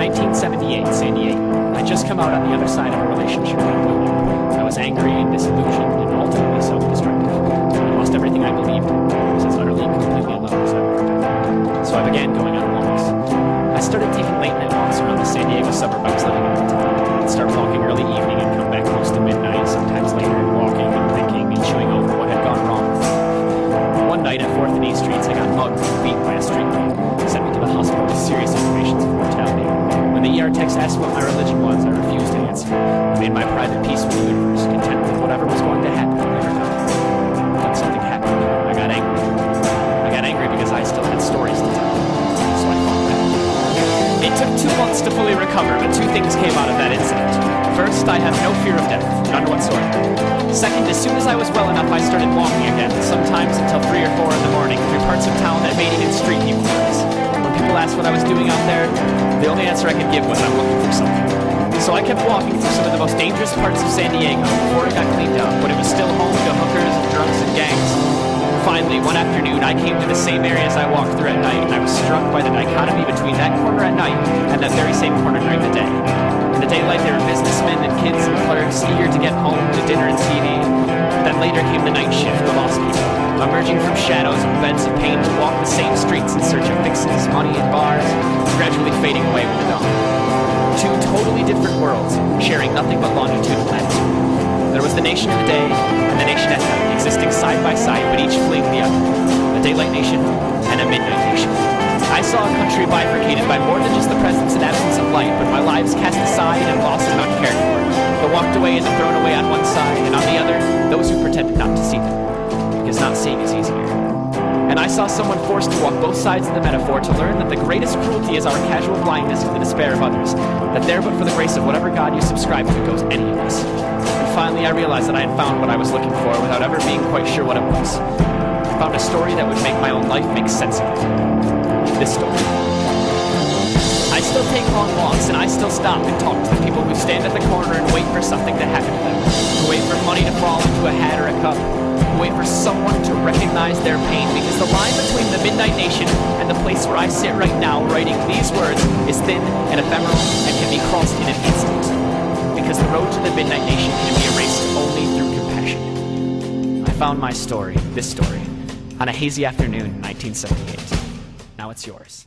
1978, San Diego. I'd just come out on the other side of a relationship that blew up. I was angry and disillusioned and ultimately self-destructive. I lost everything I believed in. I was as utterly and completely alone as I've ever been. So I began going on walks. I started taking late-night walks around the San Diego suburb I was living in at the time. I'd start walking early evening and come back close to midnight, sometimes later, walking and thinking and chewing over what had gone wrong. One night at 4th and E Streets, I got mugged and beat by a street gang. Sent me to the hospital with serious indications of mortality. When the ER techs asked what my religion was, I refused to answer. I made my private peace with the universe, content with whatever was going to happen or never done. Then something happened. I got angry. I got angry because I still had stories to tell. So I fought back. It took 2 months to fully recover, but 2 things came out of that incident. First, I have no fear of death, none whatsoever. Second, as soon as I was well enough, I started walking again, sometimes until 3 or 4 in the morning, through parts of town that made even street people nervous. When people asked what I was doing out there, the only answer I could give was I'm looking for something. So I kept walking through some of the most dangerous parts of San Diego before it got cleaned up, but it was still home to hookers and drunks and gangs. Finally, one afternoon, I came to the same areas I walked through at night, and I was struck by the dichotomy between that corner at night and that very same corner during the day. In the daylight, there were businessmen and kids and clerks eager to get home to dinner and TV. Then later came the night shift, the lost people, emerging from shadows and beds of pain to walk the same streets in search of fixes, money, and bars, gradually fading away with the dawn. 2 totally different worlds, sharing nothing but longitudinal latitude. There was the nation of the day and the nation at night, existing side by side, but each fleeing the other. A daylight nation and a midnight nation. I saw a country bifurcated by more than just the presence and absence of light, but by lives cast aside and lost and uncared for, but walked away and thrown away on one side, and on the other, those who pretended not to see them, because not seeing is easier. And I saw someone forced to walk both sides of the metaphor to learn that the greatest cruelty is our casual blindness to the despair of others, that there but for the grace of whatever God you subscribe to goes any of us. And finally I realized that I had found what I was looking for without ever being quite sure what it was. I found a story that would make my own life make sense of it. This story. I still take long walks, and I still stop and talk to the people who stand at the corner and wait for something to happen to them, who wait for money to fall into a hat or a cup, who wait for someone to recognize their pain, because the line between the midnight nation and the place where I sit right now writing these words is thin and ephemeral and can be crossed in an instant, because the road to the midnight nation can be erased only through compassion. I found my story, this story, on a hazy afternoon in 1978. Now it's yours.